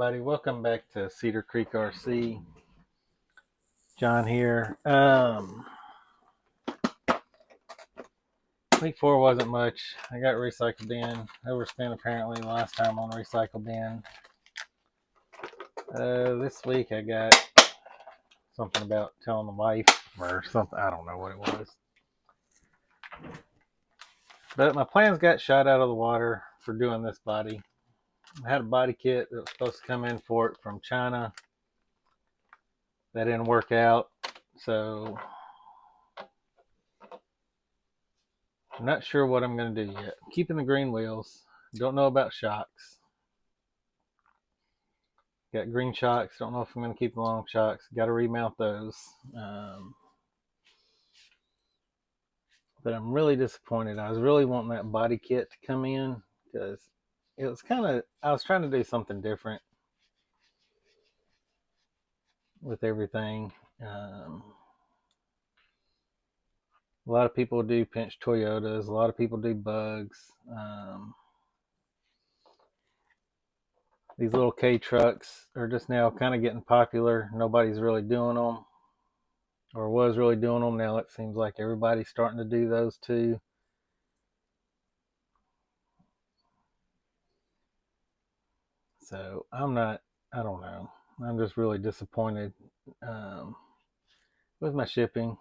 everybody. Welcome back to Cedar Creek RC. John here. Week 4 wasn't much. I got recycle bin. Overspent apparently last time on recycle bin. This week I got something about telling the wife or something. I don't know what it was. But my plans got shot out of the water for doing this body. I had a body kit that was supposed to come in for it from China. That didn't work out. So I'm not sure what I'm going to do yet. I'm keeping the green wheels. Don't know about shocks. Got green shocks. Don't know if I'm going to keep the long shocks. Got to remount those. But I'm really disappointed. I was really wanting that body kit to come in because it was I was trying to do something different with everything. A lot of people do pinch Toyotas. A lot of people do bugs. These little K trucks are just now kind of getting popular. Nobody's really doing them, or was really doing them. Now it seems like everybody's starting to do those too. So I don't know. I'm just really disappointed with my shipping.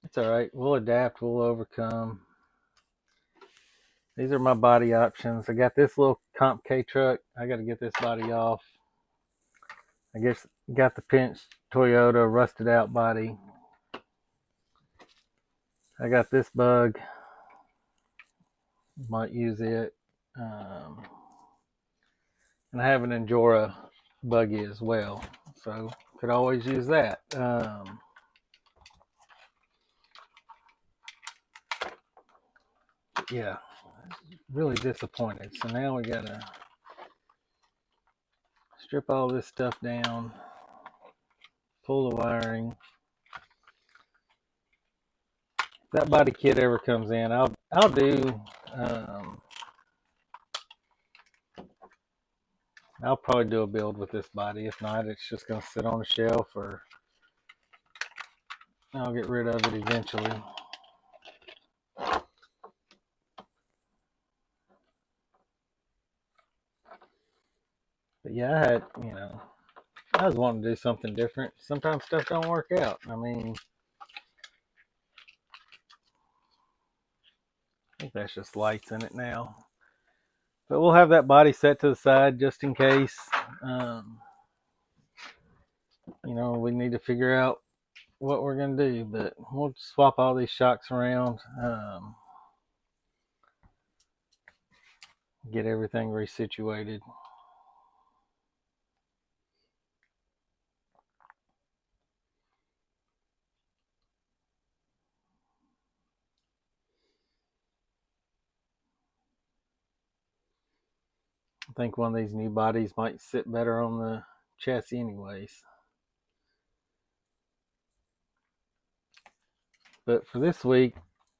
It's all right. We'll adapt. We'll overcome. These are my body options. I got this little Comp K truck. I got to get this body off. I guess got the pinched Toyota rusted out body. I got this bug. Might use it. And I have an Endura buggy as well. So could always use that. Yeah, really disappointed. So now we gotta strip all this stuff down, pull the wiring. If that body kit ever comes in, I'll do. I'll probably do a build with this body. If not, it's just gonna sit on a shelf, or I'll get rid of it eventually. But yeah, I was wanting to do something different. Sometimes stuff don't work out. I mean, I think that's just lights in it now. But we'll have that body set to the side just in case. We need to figure out what we're going to do. But we'll swap all these shocks around. Get everything resituated. I think one of these new bodies might sit better on the chassis anyways. But for this week,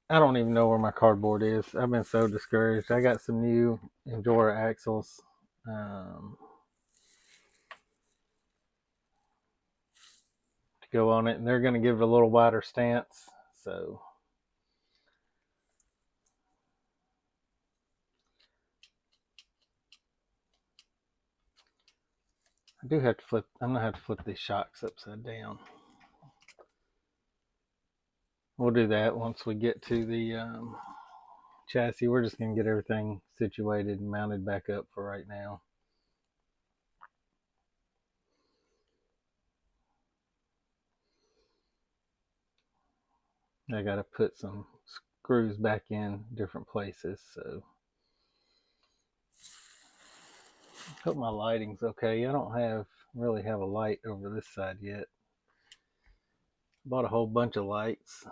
I don't even know where my cardboard is. I've been so discouraged. I got some new Endura axles. To go on it, and they're going to give it a little wider stance. So I do have to flip. I'm gonna have to flip these shocks upside down. We'll do that once we get to the chassis. We're just gonna get everything situated and mounted back up for right now. I gotta put some screws back in different places. So hope my lighting's okay. I don't really have a light over this side yet. Bought a whole bunch of lights.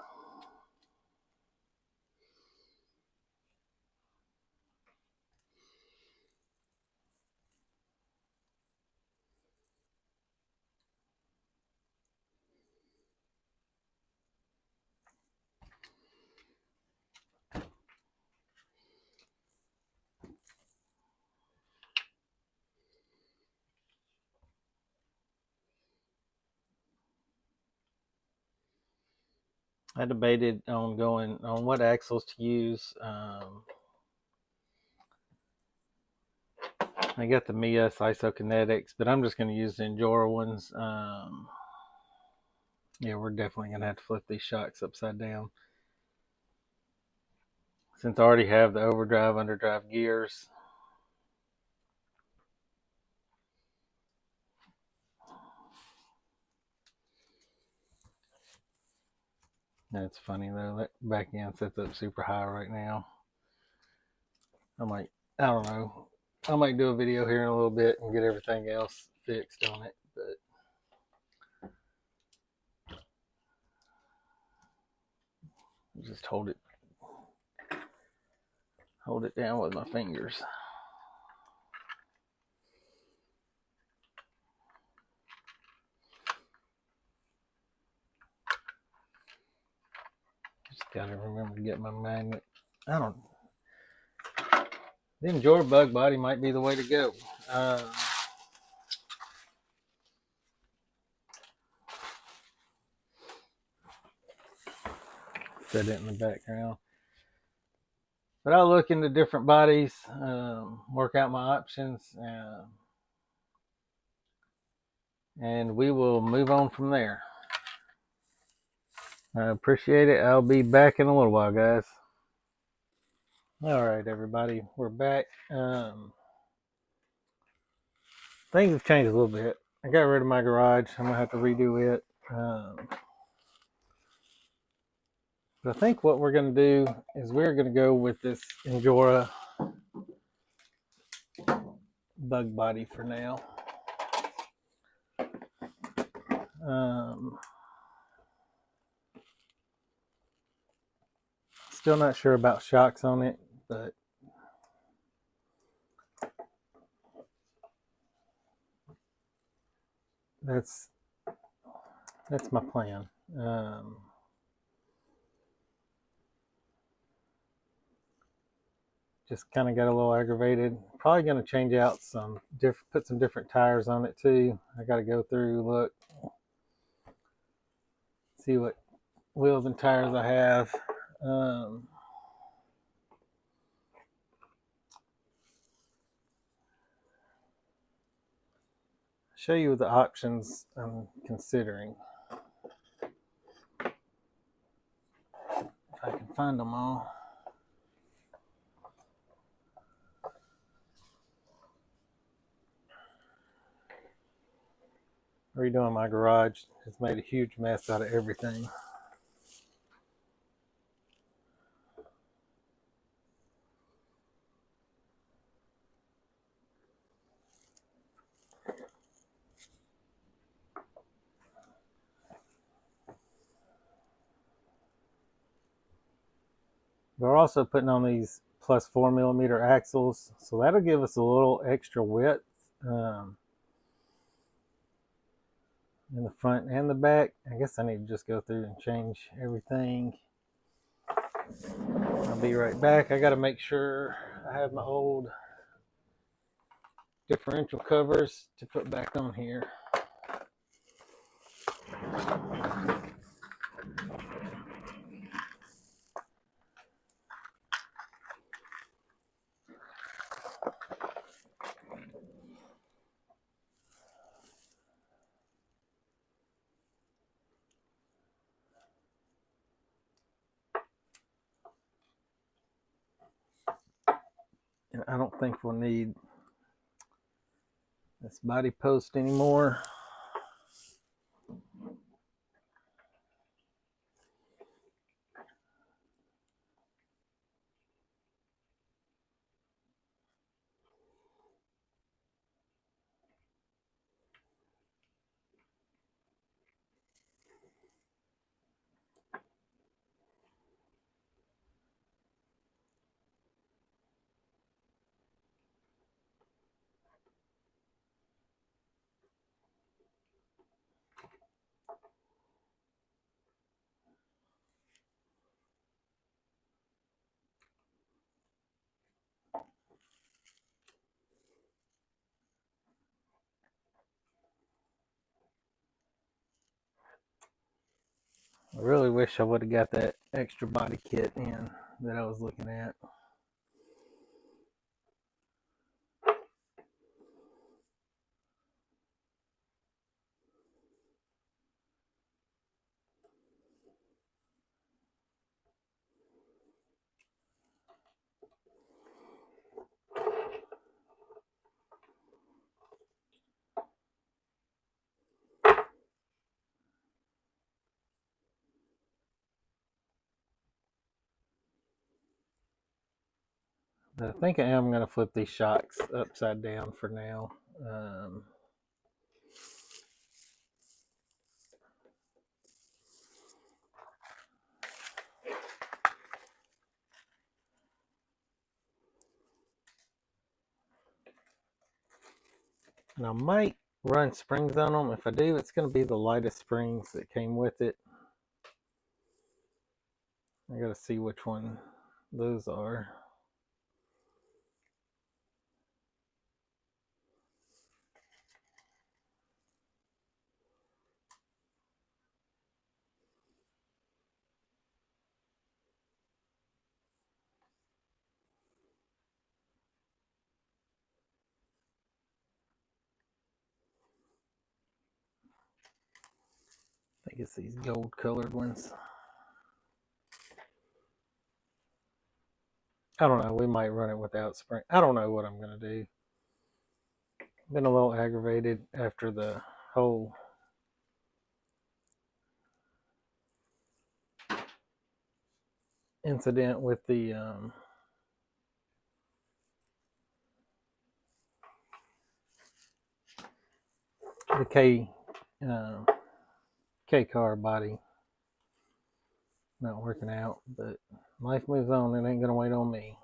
I debated on going on what axles to use. I got the Mias Isokinetics, but I'm just going to use the Endura ones. Yeah, we're definitely going to have to flip these shocks upside down. Since I already have the overdrive, underdrive gears. That's funny though, that back end sets up super high right now. I don't know. I might do a video here in a little bit and get everything else fixed on it, but just hold it down with my fingers. Just gotta remember to get my magnet. The Endura bug body might be the way to go. Set it in the background. But I'll look into different bodies, work out my options, and we will move on from there. I appreciate it. I'll be back in a little while, guys. All right, everybody, we're back. Things have changed a little bit. I got rid of my garage. I'm gonna have to redo it. But I think what we're gonna do is we're gonna go with this Endura bug body for now. Still not sure about shocks on it, but that's my plan. Just kind of got a little aggravated. Probably going to change out put some different tires on it too. I got to go through, look, see what wheels and tires I have. Show you the options I'm considering. If I can find them all. Redoing my garage has made a huge mess out of everything. We're also putting on these plus 4mm axles, so that'll give us a little extra width in the front and the back. I guess I need to just go through and change everything. I'll be right back. I got to make sure I have my old differential covers to put back on here. And I don't think we'll need this body post anymore. I really wish I would have got that extra body kit in that I was looking at. But I think I am going to flip these shocks upside down for now. And I might run springs on them. If I do, it's going to be the lightest springs that came with it. I got to see which one those are. I think it's these gold colored ones. I don't know. We might run it without spring. I don't know what I'm going to do. Been a little aggravated after the whole incident with the K K car body not working out, but life moves on. It ain't gonna wait on me.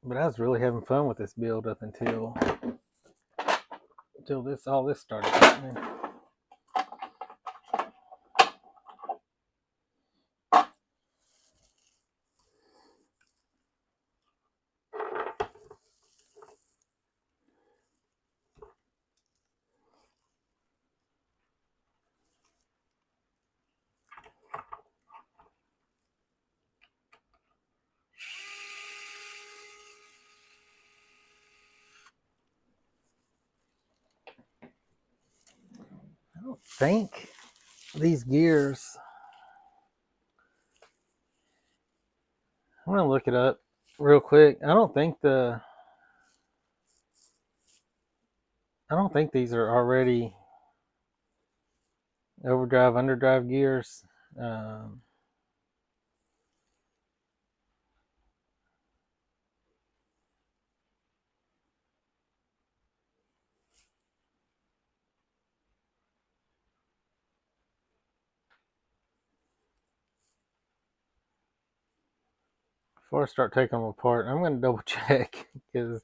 But I was really having fun with this build up until all this started happening. I don't think these gears. I'm gonna look it up real quick. I don't think these are already overdrive underdrive gears. Before I start taking them apart, I'm going to double check because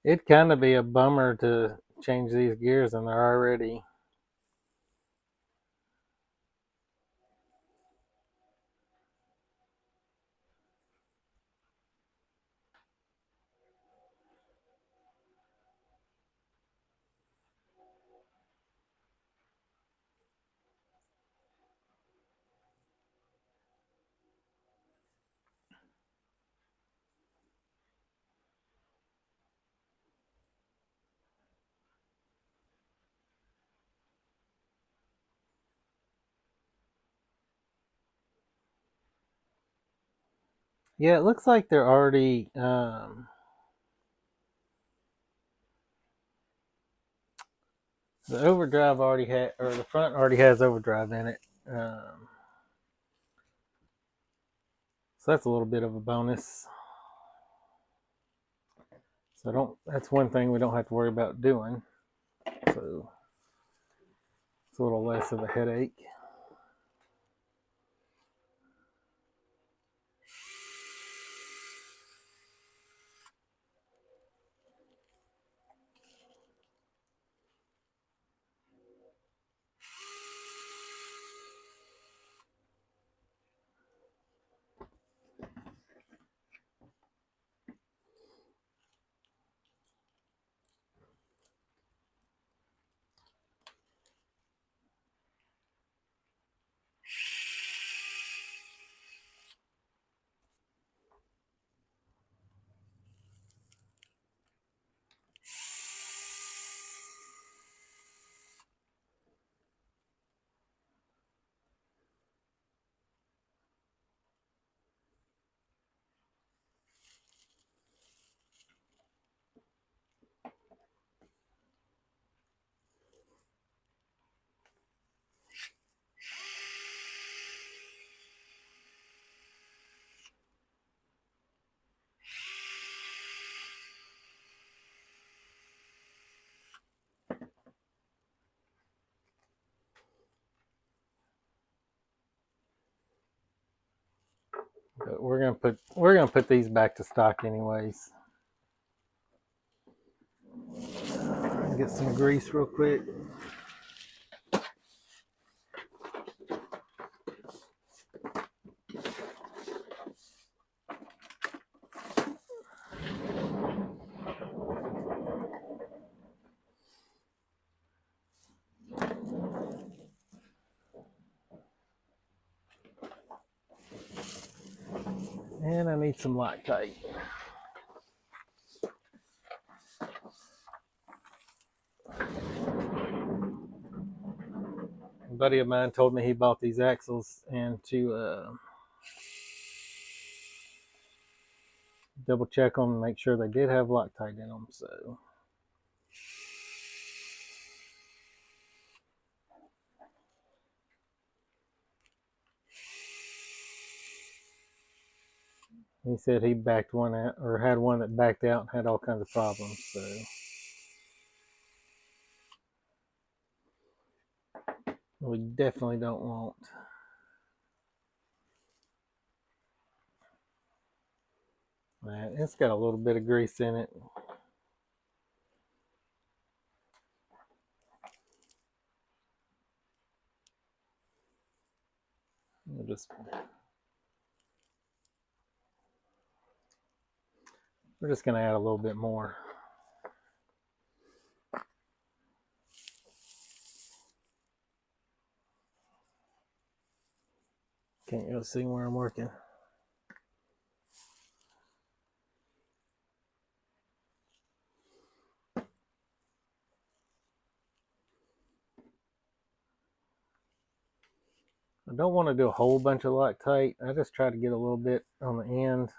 it'd kind of be a bummer to change these gears and they're already. Yeah, it looks like they're already. The overdrive already had, or the front already has overdrive in it. So that's a little bit of a bonus. So that's one thing we don't have to worry about doing. So it's a little less of a headache. But we're gonna put these back to stock anyways. Get some grease real quick. And I need some Loctite. A buddy of mine told me he bought these axles and to double check them and make sure they did have Loctite in them. So he said he backed one out, or had one that backed out and had all kinds of problems. So we definitely don't want. It's got a little bit of grease in it. We're just going to add a little bit more. Can't really see where I'm working. I don't want to do a whole bunch of Loctite. I just try to get a little bit on the end.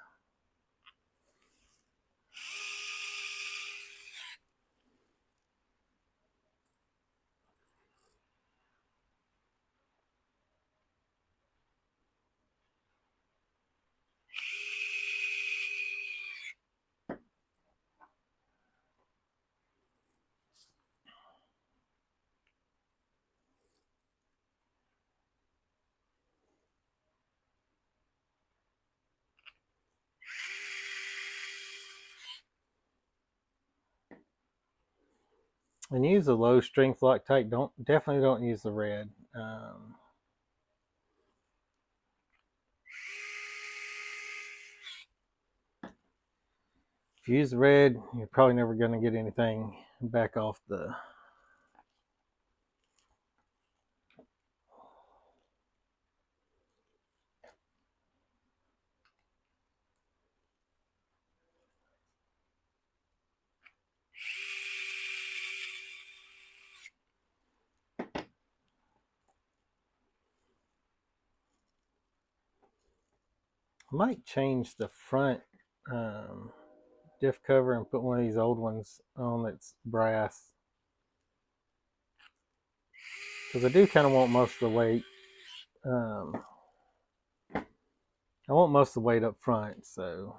And use the low strength Loctite. Definitely don't use the red. If you use the red, you're probably never going to get anything back off the. I might change the front diff cover and put one of these old ones on that's brass. Because I do kind of want most of the weight. I want most of the weight up front, so.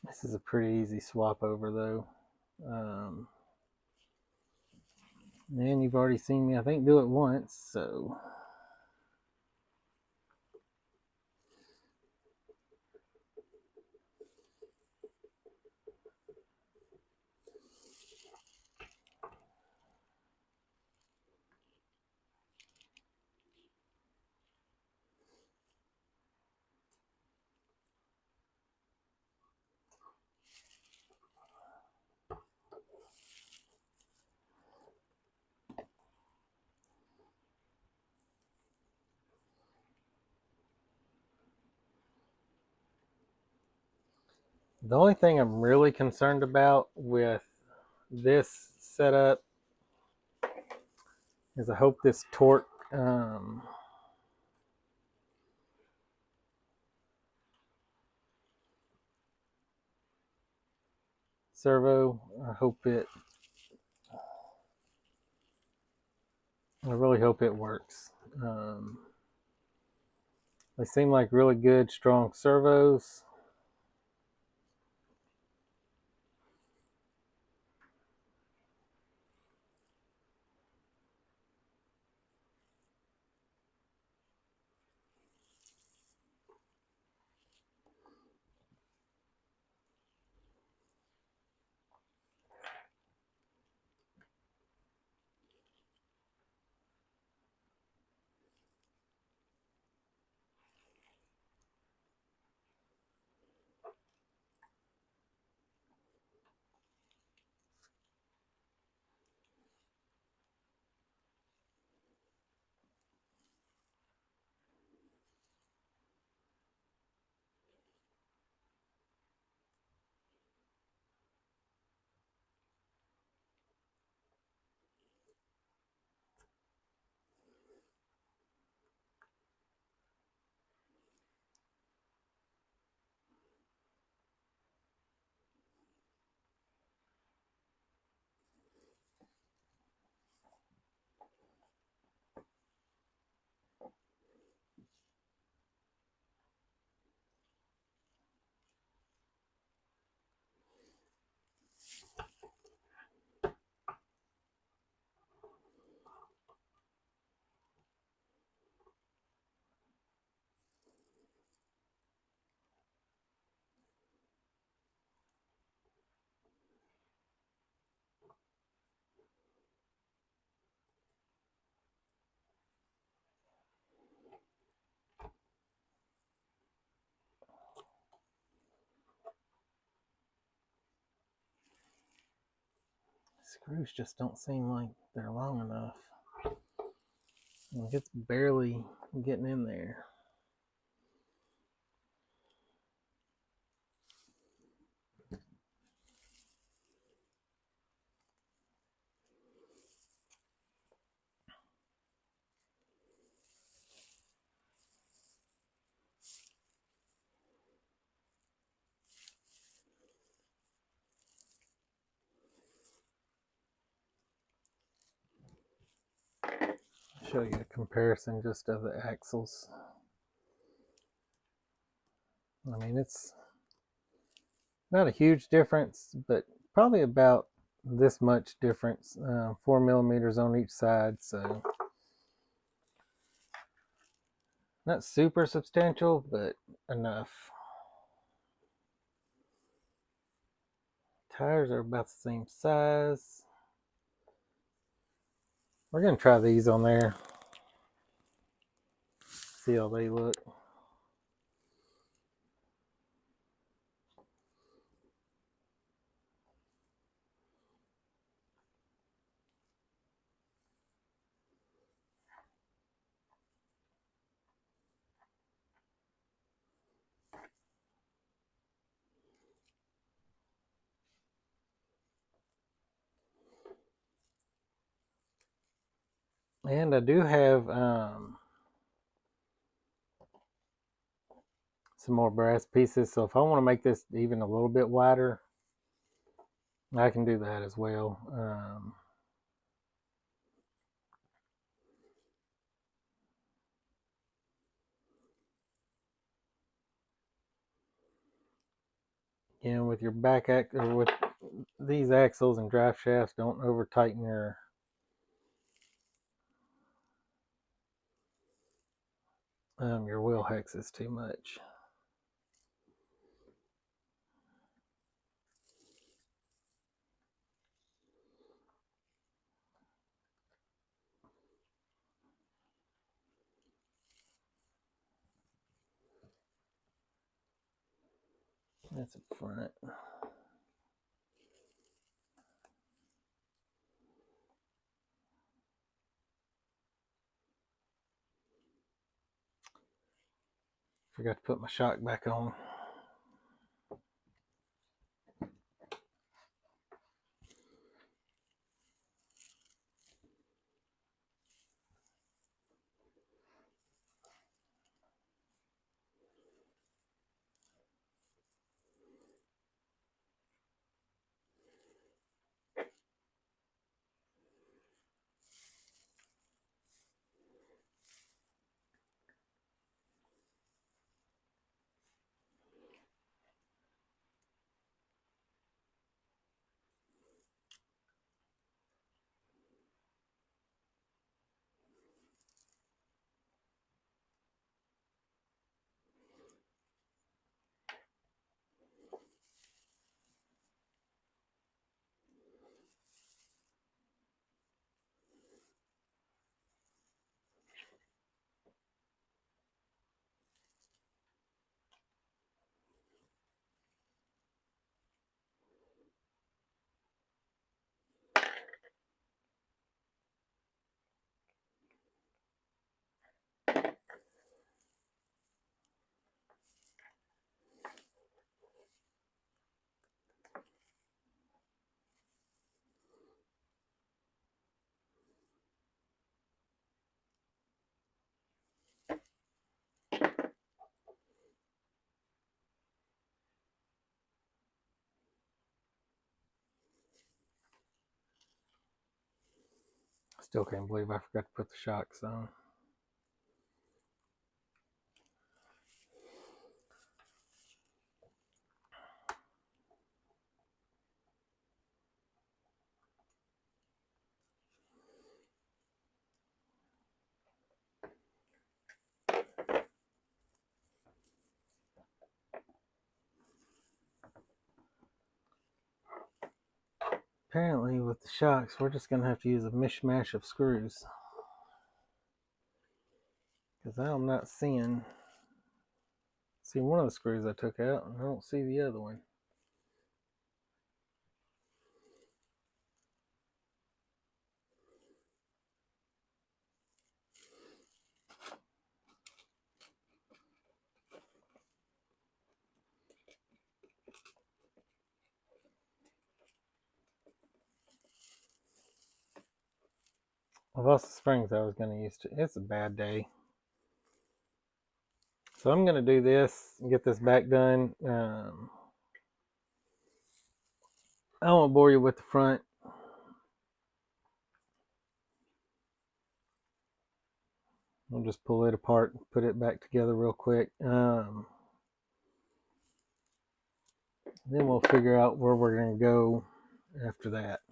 This is a pretty easy swap over though. And you've already seen me, I think, do it once, so. The only thing I'm really concerned about with this setup is I hope this torque servo, I really hope it works. They seem like really good, strong servos. Screws just don't seem like they're long enough. Like it's barely getting in there. I'll show you a comparison just of the axles. I mean, it's not a huge difference, but probably about this much difference, 4 millimeters on each side, so not super substantial, but enough. Tires are about the same size. We're gonna try these on there, see how they look. And I do have some more brass pieces, so if I want to make this even a little bit wider, I can do that as well. with your back or with these axles and drive shafts, don't over tighten your wheel hexes too much. That's in front. Forgot to put my shock back on. Still can't believe I forgot to put the shocks on. Apparently with the shocks, we're just going to have to use a mishmash of screws. Because I'm not seeing one of the screws I took out, and I don't see the other one. I've lost the springs I was going to use. It's a bad day. So I'm going to do this and get this back done. I won't bore you with the front. I'll just pull it apart and put it back together real quick. Then we'll figure out where we're going to go after that.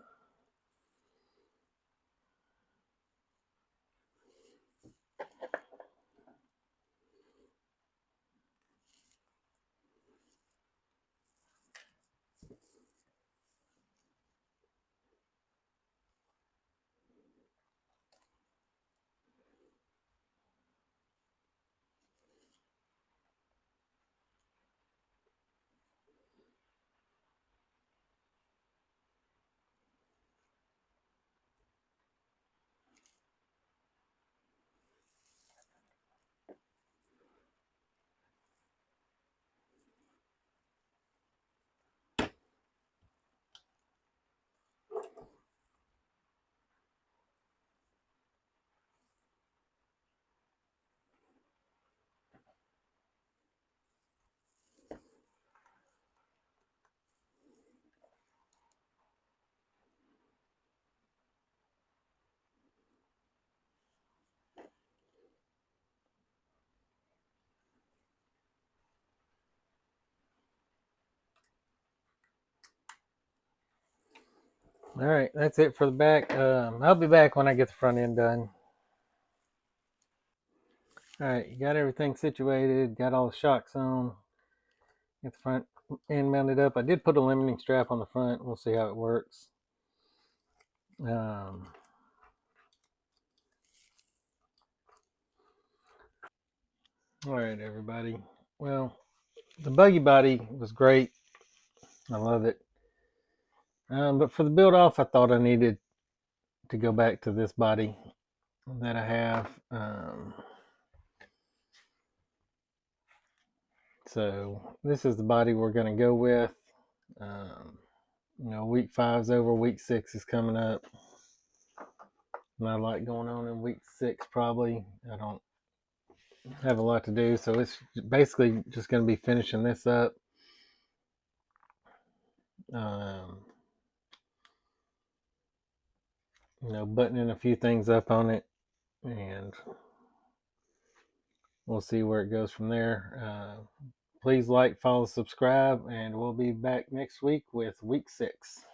All right, that's it for the back. I'll be back when I get the front end done. All right, you got everything situated, got all the shocks on, get the front end mounted up. I did put a limiting strap on the front. We'll see how it works. All right, everybody. Well, the buggy body was great. I love it. But for the build off, I thought I needed to go back to this body that I have. So this is the body we're going to go with. Week 5's over, week 6 is coming up. Not a lot going on in week 6 probably. I don't have a lot to do, so it's basically just going to be finishing this up. Buttoning a few things up on it, and we'll see where it goes from there. Please like, follow, subscribe, and we'll be back next week with week 6.